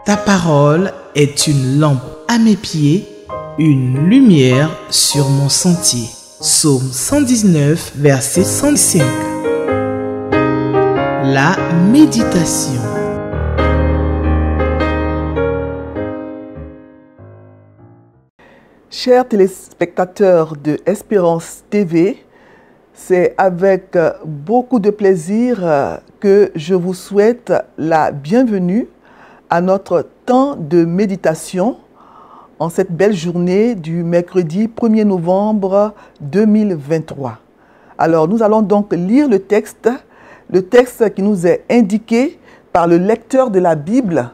Ta parole est une lampe à mes pieds, une lumière sur mon sentier. Psaume 119, verset 105. La méditation. Chers téléspectateurs de Espérance TV, c'est avec beaucoup de plaisir que je vous souhaite la bienvenue à notre temps de méditation en cette belle journée du mercredi 1er novembre 2023. Alors, nous allons donc lire le texte qui nous est indiqué par le lecteur de la Bible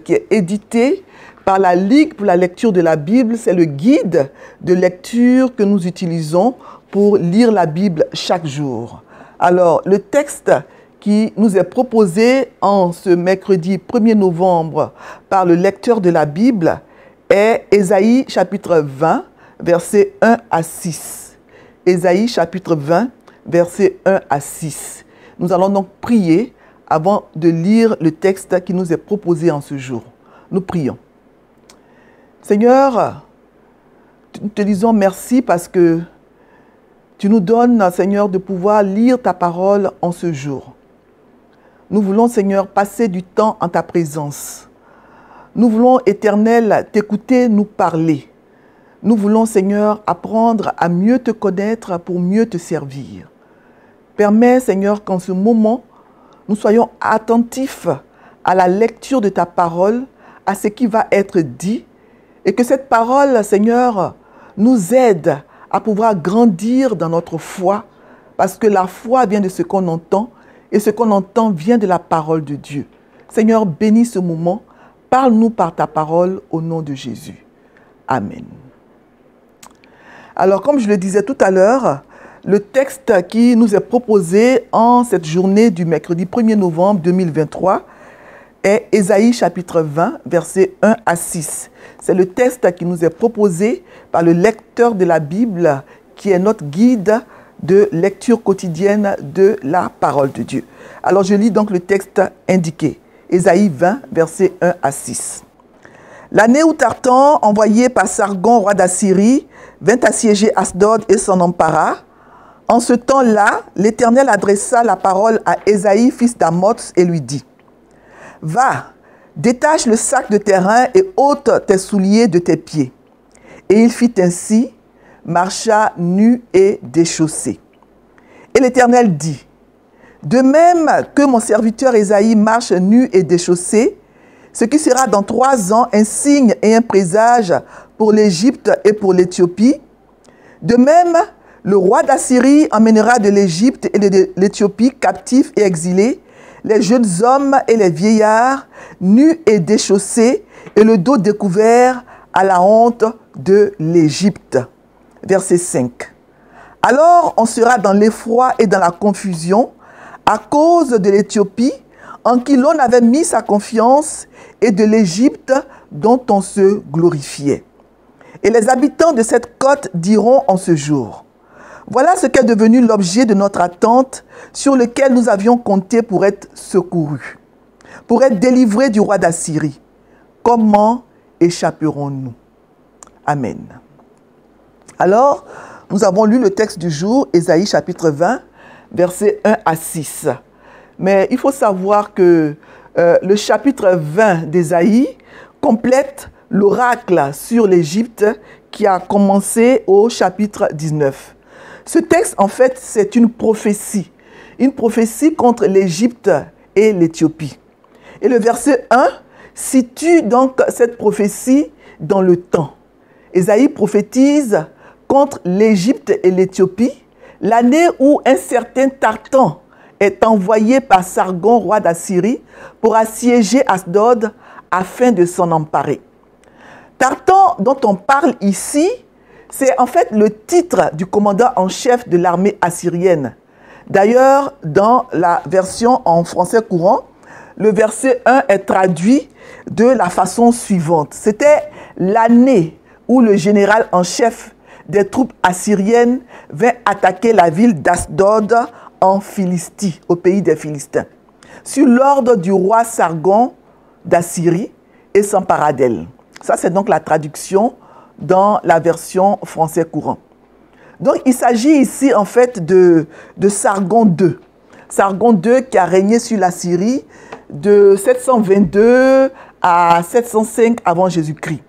qui est édité par la Ligue pour la lecture de la Bible. C'est le guide de lecture que nous utilisons pour lire la Bible chaque jour. Alors, le texte qui nous est proposé en ce mercredi 1er novembre par le lecteur de la Bible est Ésaïe chapitre 20, versets 1 à 6. Ésaïe chapitre 20, versets 1 à 6. Nous allons donc prier avant de lire le texte qui nous est proposé en ce jour. Nous prions. Seigneur, nous te disons merci parce que tu nous donnes, Seigneur, de pouvoir lire ta parole en ce jour. Nous voulons, Seigneur, passer du temps en ta présence. Nous voulons, Éternel, t'écouter, nous parler. Nous voulons, Seigneur, apprendre à mieux te connaître pour mieux te servir. Permets, Seigneur, qu'en ce moment, nous soyons attentifs à la lecture de ta parole, à ce qui va être dit, et que cette parole, Seigneur, nous aide à pouvoir grandir dans notre foi, parce que la foi vient de ce qu'on entend, et ce qu'on entend vient de la parole de Dieu. Seigneur, bénis ce moment. Parle-nous par ta parole au nom de Jésus. Amen. Alors, comme je le disais tout à l'heure, le texte qui nous est proposé en cette journée du mercredi 1er novembre 2023 est Ésaïe chapitre 20, versets 1 à 6. C'est le texte qui nous est proposé par le lecteur de la Bible qui est notre guide de lecture quotidienne de la parole de Dieu. Alors je lis donc le texte indiqué, Ésaïe 20, versets 1 à 6. L'année où Tartan, envoyé par Sargon, roi d'Assyrie, vint assiéger Asdod et s'en empara, en ce temps-là, l'Éternel adressa la parole à Ésaïe, fils d'Amoz, et lui dit, « Va, détache le sac de tes reins et ôte tes souliers de tes pieds. » Et il fit ainsi, marcha nu et déchaussé. Et l'Éternel dit, « De même que mon serviteur Ésaïe marche nu et déchaussé, ce qui sera dans 3 ans un signe et un présage pour l'Égypte et pour l'Éthiopie, de même le roi d'Assyrie emmènera de l'Égypte et de l'Éthiopie captifs et exilés les jeunes hommes et les vieillards, nus et déchaussés, et le dos découvert à la honte de l'Égypte. » Verset 5. « Alors on sera dans l'effroi et dans la confusion à cause de l'Éthiopie en qui l'on avait mis sa confiance et de l'Égypte dont on se glorifiait. Et les habitants de cette côte diront en ce jour, voilà ce qu'est devenu l'objet de notre attente sur lequel nous avions compté pour être secourus, pour être délivrés du roi d'Assyrie. Comment échapperons-nous? » Amen. Alors, nous avons lu le texte du jour, Ésaïe chapitre 20, versets 1 à 6. Mais il faut savoir que le chapitre 20 d'Ésaïe complète l'oracle sur l'Égypte qui a commencé au chapitre 19. Ce texte, en fait, c'est une prophétie contre l'Égypte et l'Éthiopie. Et le verset 1 situe donc cette prophétie dans le temps. Ésaïe prophétise contre l'Égypte et l'Éthiopie, l'année où un certain Tartan est envoyé par Sargon, roi d'Assyrie, pour assiéger Asdod afin de s'en emparer. Tartan, dont on parle ici, c'est en fait le titre du commandant en chef de l'armée assyrienne. D'ailleurs, dans la version en français courant, le verset 1 est traduit de la façon suivante. C'était l'année où le général en chef des troupes assyriennes vint attaquer la ville d'Asdod en Philistie, au pays des Philistins. Sur l'ordre du roi Sargon, d'Assyrie et s'empara d'elle. Ça, c'est donc la traduction dans la version français courant. Donc, il s'agit ici, en fait, de Sargon II. Sargon II qui a régné sur la Syrie de 722 à 705 avant Jésus-Christ.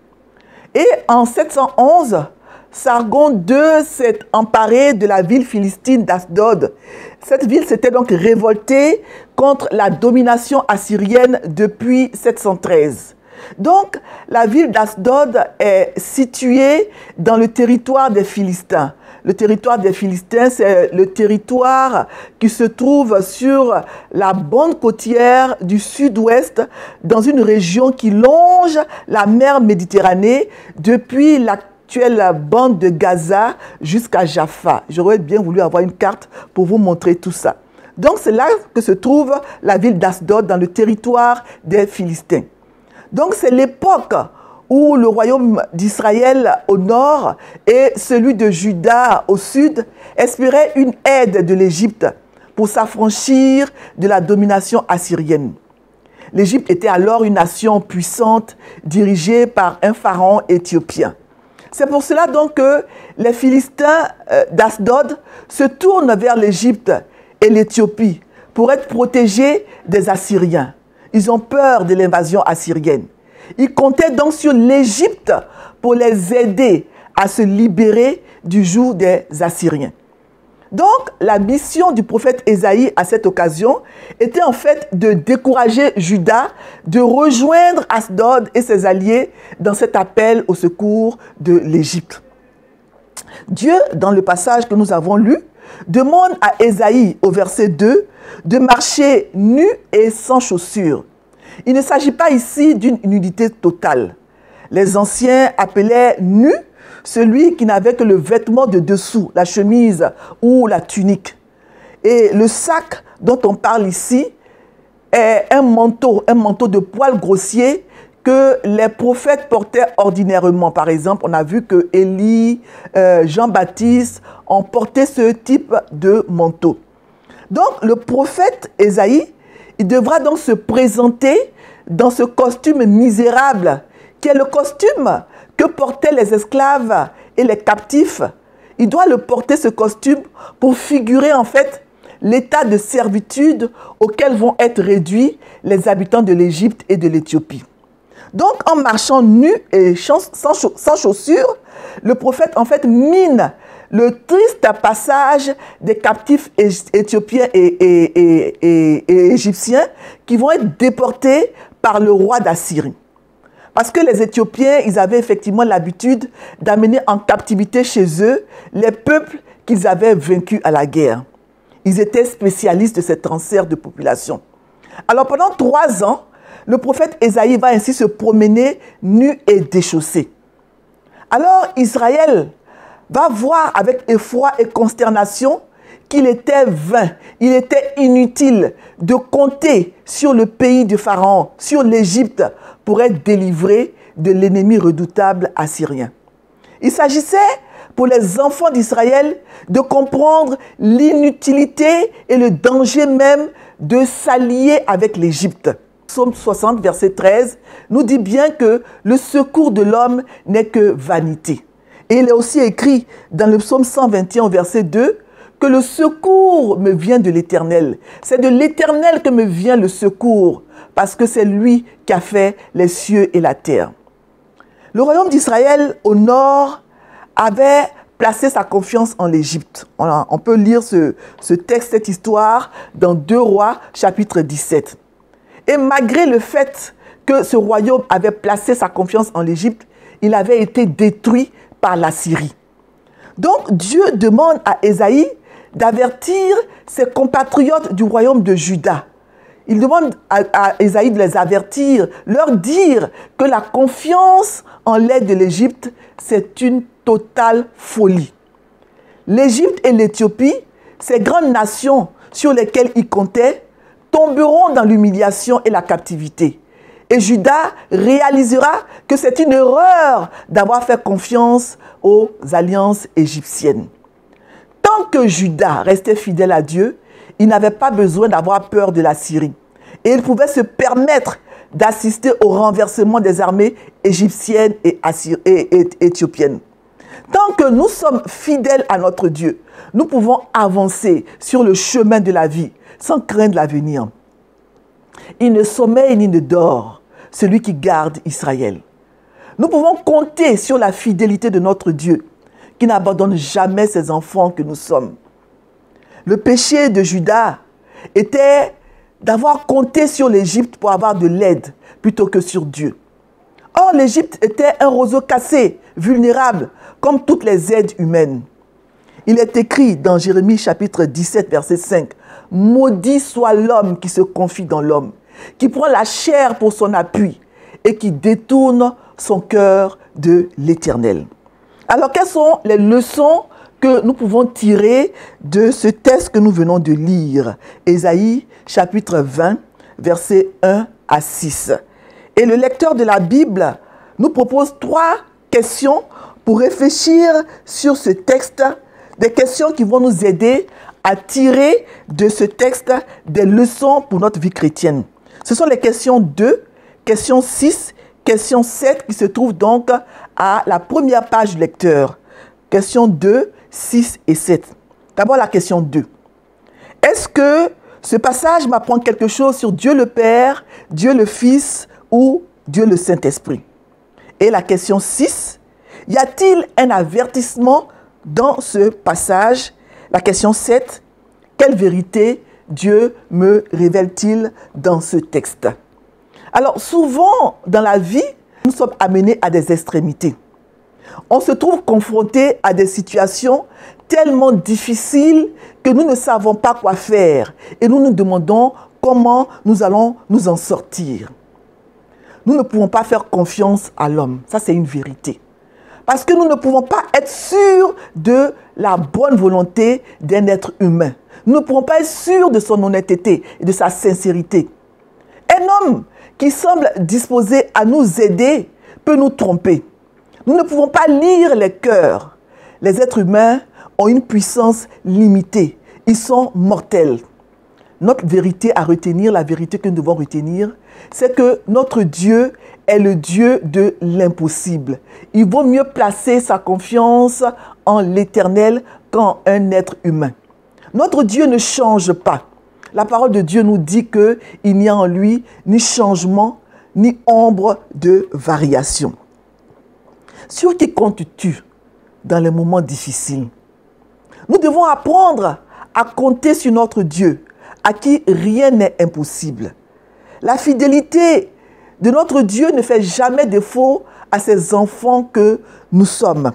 Et en 711, Sargon II s'est emparé de la ville philistine d'Asdod. Cette ville s'était donc révoltée contre la domination assyrienne depuis 713. Donc, la ville d'Asdod est située dans le territoire des Philistins. Le territoire des Philistins, c'est le territoire qui se trouve sur la bande côtière du sud-ouest, dans une région qui longe la mer Méditerranée depuis l'actuelle bande de Gaza jusqu'à Jaffa. J'aurais bien voulu avoir une carte pour vous montrer tout ça. Donc, c'est là que se trouve la ville d'Asdod, dans le territoire des Philistins. Donc, c'est l'époque où le royaume d'Israël au nord et celui de Juda au sud espéraient une aide de l'Égypte pour s'affranchir de la domination assyrienne. L'Égypte était alors une nation puissante dirigée par un pharaon éthiopien. C'est pour cela donc que les Philistins d'Asdod se tournent vers l'Égypte et l'Éthiopie pour être protégés des Assyriens. Ils ont peur de l'invasion assyrienne. Ils comptaient donc sur l'Égypte pour les aider à se libérer du joug des Assyriens. Donc, la mission du prophète Ésaïe à cette occasion était en fait de décourager Juda de rejoindre Asdod et ses alliés dans cet appel au secours de l'Égypte. Dieu, dans le passage que nous avons lu, demande à Ésaïe, au verset 2, de marcher nu et sans chaussures. Il ne s'agit pas ici d'une nudité totale. Les anciens appelaient nu celui qui n'avait que le vêtement de dessous, la chemise ou la tunique. Et le sac dont on parle ici est un manteau de poils grossiers que les prophètes portaient ordinairement. Par exemple, on a vu que Élie, Jean-Baptiste ont porté ce type de manteau. Donc, le prophète Ésaïe, il devra donc se présenter dans ce costume misérable, qui est le costume que portaient les esclaves et les captifs. Il doit le porter, ce costume, pour figurer en fait l'état de servitude auquel vont être réduits les habitants de l'Égypte et de l'Éthiopie. Donc, en marchant nu et sans chaussures, le prophète en fait mine le triste passage des captifs éthiopiens et égyptiens qui vont être déportés par le roi d'Assyrie. Parce que les Éthiopiens, ils avaient effectivement l'habitude d'amener en captivité chez eux les peuples qu'ils avaient vaincus à la guerre. Ils étaient spécialistes de ces transferts de population. Alors pendant 3 ans, le prophète Ésaïe va ainsi se promener nu et déchaussé. Alors Israël va voir avec effroi et consternation qu'il était vain, il était inutile de compter sur le pays du Pharaon, sur l'Égypte, pour être délivré de l'ennemi redoutable assyrien. Il s'agissait pour les enfants d'Israël de comprendre l'inutilité et le danger même de s'allier avec l'Égypte. Psaume 60, verset 13, nous dit bien que le secours de l'homme n'est que vanité. Et il est aussi écrit dans le psaume 121, verset 2, que le secours me vient de l'Éternel. C'est de l'Éternel que me vient le secours, parce que c'est lui qui a fait les cieux et la terre. Le royaume d'Israël, au nord, avait placé sa confiance en l'Égypte. On peut lire ce texte, cette histoire, dans 2 Rois, chapitre 17. Et malgré le fait que ce royaume avait placé sa confiance en l'Égypte, il avait été détruit par la Syrie. Donc Dieu demande à Ésaïe d'avertir ses compatriotes du royaume de Juda. Il demande à Ésaïe de les avertir, leur dire que la confiance en l'aide de l'Égypte, c'est une totale folie. L'Égypte et l'Éthiopie, ces grandes nations sur lesquelles ils comptaient, tomberont dans l'humiliation et la captivité. Et Juda réalisera que c'est une erreur d'avoir fait confiance aux alliances égyptiennes. Tant que Juda restait fidèle à Dieu, il n'avait pas besoin d'avoir peur de la Syrie. Et il pouvait se permettre d'assister au renversement des armées égyptiennes et éthiopiennes. Tant que nous sommes fidèles à notre Dieu, nous pouvons avancer sur le chemin de la vie sans craindre l'avenir. Il ne sommeille ni ne dort, celui qui garde Israël. Nous pouvons compter sur la fidélité de notre Dieu, qui n'abandonne jamais ses enfants que nous sommes. Le péché de Judas était d'avoir compté sur l'Égypte pour avoir de l'aide plutôt que sur Dieu. Or, l'Égypte était un roseau cassé, vulnérable, comme toutes les aides humaines. Il est écrit dans Jérémie chapitre 17, verset 5, « Maudit soit l'homme qui se confie dans l'homme, qui prend la chair pour son appui et qui détourne son cœur de l'Éternel. » Alors, quelles sont les leçons que nous pouvons tirer de ce texte que nous venons de lire? Ésaïe chapitre 20, versets 1 à 6. Et le lecteur de la Bible nous propose 3 questions pour réfléchir sur ce texte, des questions qui vont nous aider à tirer de ce texte des leçons pour notre vie chrétienne. Ce sont les questions 2, question 6, question 7 qui se trouvent donc à la première page du lecteur. Question 2, 6 et 7. D'abord la question 2. Est-ce que ce passage m'apprend quelque chose sur Dieu le Père, Dieu le Fils ou Dieu le Saint-Esprit? Et la question 6. Y a-t-il un avertissement dans ce passage? La question 7. Quelle vérité Dieu me révèle-t-il dans ce texte? Alors, souvent dans la vie, nous sommes amenés à des extrémités. On se trouve confronté à des situations tellement difficiles que nous ne savons pas quoi faire et nous nous demandons comment nous allons nous en sortir. Nous ne pouvons pas faire confiance à l'homme. Ça, c'est une vérité. Parce que nous ne pouvons pas être sûrs de la bonne volonté d'un être humain. Nous ne pouvons pas être sûrs de son honnêteté et de sa sincérité. Un homme qui semble disposé à nous aider peut nous tromper. Nous ne pouvons pas lire les cœurs. Les êtres humains ont une puissance limitée. Ils sont mortels. Notre vérité à retenir, la vérité que nous devons retenir, c'est que notre Dieu est le Dieu de l'impossible. Il vaut mieux placer sa confiance en l'Éternel qu'en un être humain. Notre Dieu ne change pas. La parole de Dieu nous dit qu'il n'y a en lui ni changement, ni ombre de variation. Sur qui comptes-tu dans les moments difficiles? Nous devons apprendre à compter sur notre Dieu, à qui rien n'est impossible. La fidélité de notre Dieu ne fait jamais défaut à ses enfants que nous sommes.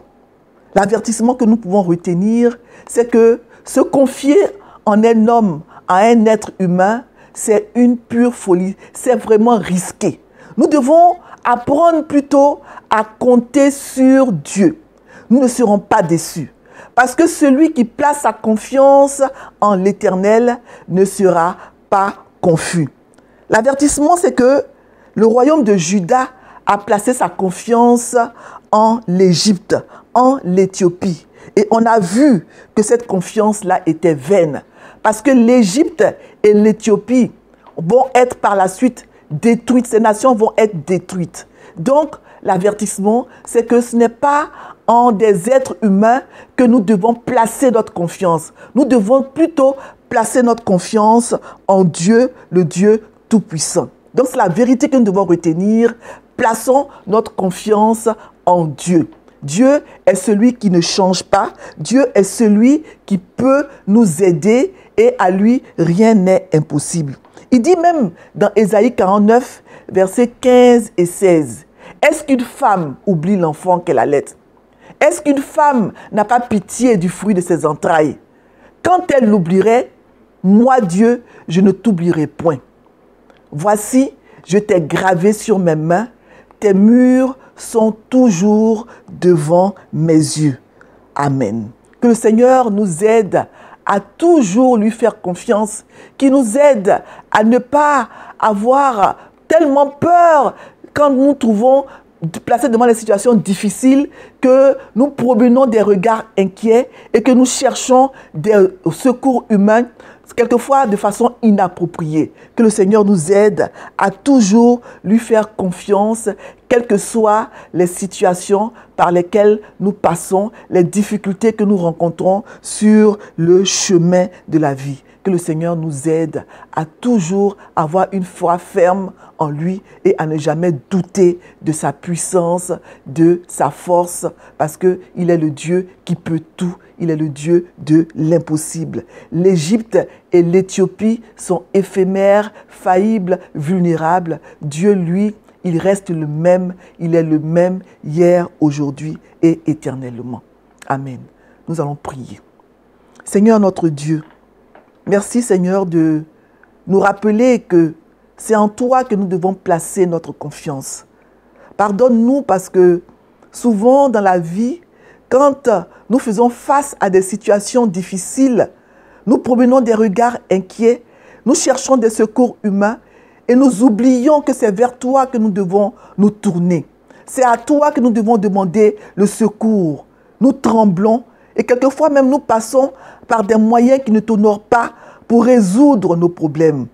L'avertissement que nous pouvons retenir, c'est que se confier en un homme, à un être humain, c'est une pure folie. C'est vraiment risqué. Nous devons apprendre plutôt à compter sur Dieu. Nous ne serons pas déçus. Parce que celui qui place sa confiance en l'Éternel ne sera pas confus. L'avertissement, c'est que le royaume de Juda a placé sa confiance en l'Égypte, en l'Éthiopie. Et on a vu que cette confiance-là était vaine. Parce que l'Égypte et l'Éthiopie vont être par la suite détruites. Ces nations vont être détruites. Donc, l'avertissement, c'est que ce n'est pas en des êtres humains que nous devons placer notre confiance. Nous devons plutôt placer notre confiance en Dieu, le Dieu Tout-Puissant. Donc, c'est la vérité que nous devons retenir. Plaçons notre confiance en Dieu. Dieu est celui qui ne change pas. Dieu est celui qui peut nous aider et à lui, rien n'est impossible. Il dit même dans Ésaïe 49, versets 15 et 16, « Est-ce qu'une femme oublie l'enfant qu'elle allait? Est-ce qu'une femme n'a pas pitié du fruit de ses entrailles? Quand elle l'oublierait, moi Dieu, je ne t'oublierai point. Voici, je t'ai gravé sur mes mains, tes murs sont toujours devant mes yeux. » Amen. Que le Seigneur nous aide à toujours lui faire confiance, qu'il nous aide à ne pas avoir tellement peur quand nous nous trouvons placés devant des situations difficiles, que nous promenons des regards inquiets et que nous cherchons des secours humains quelquefois de façon inappropriée. Que le Seigneur nous aide à toujours lui faire confiance, quelles que soient les situations par lesquelles nous passons, les difficultés que nous rencontrons sur le chemin de la vie. Que le Seigneur nous aide à toujours avoir une foi ferme en lui et à ne jamais douter de sa puissance, de sa force, parce qu'il est le Dieu qui peut tout. Il est le Dieu de l'impossible. L'Égypte et l'Éthiopie sont éphémères, faillibles, vulnérables. Dieu, lui, il reste le même. Il est le même hier, aujourd'hui et éternellement. Amen. Nous allons prier. Seigneur notre Dieu, merci Seigneur de nous rappeler que c'est en toi que nous devons placer notre confiance. Pardonne-nous parce que souvent dans la vie, quand nous faisons face à des situations difficiles, nous promenons des regards inquiets, nous cherchons des secours humains et nous oublions que c'est vers toi que nous devons nous tourner. C'est à toi que nous devons demander le secours. Nous tremblons et quelquefois même nous passons par des moyens qui ne t'honorent pas pour résoudre nos problèmes.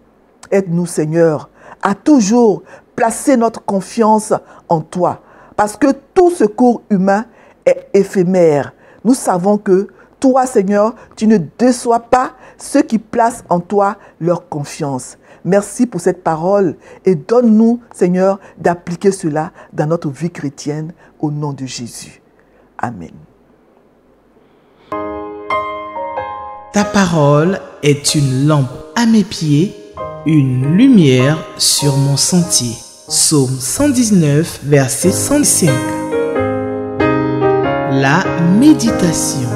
Aide-nous Seigneur à toujours placer notre confiance en toi parce que tout secours humain est éphémère. Nous savons que toi, Seigneur, tu ne déçois pas ceux qui placent en toi leur confiance. Merci pour cette parole et donne-nous, Seigneur, d'appliquer cela dans notre vie chrétienne au nom de Jésus. Amen. Ta parole est une lampe à mes pieds, une lumière sur mon sentier. Psaume 119, verset 105. La méditation.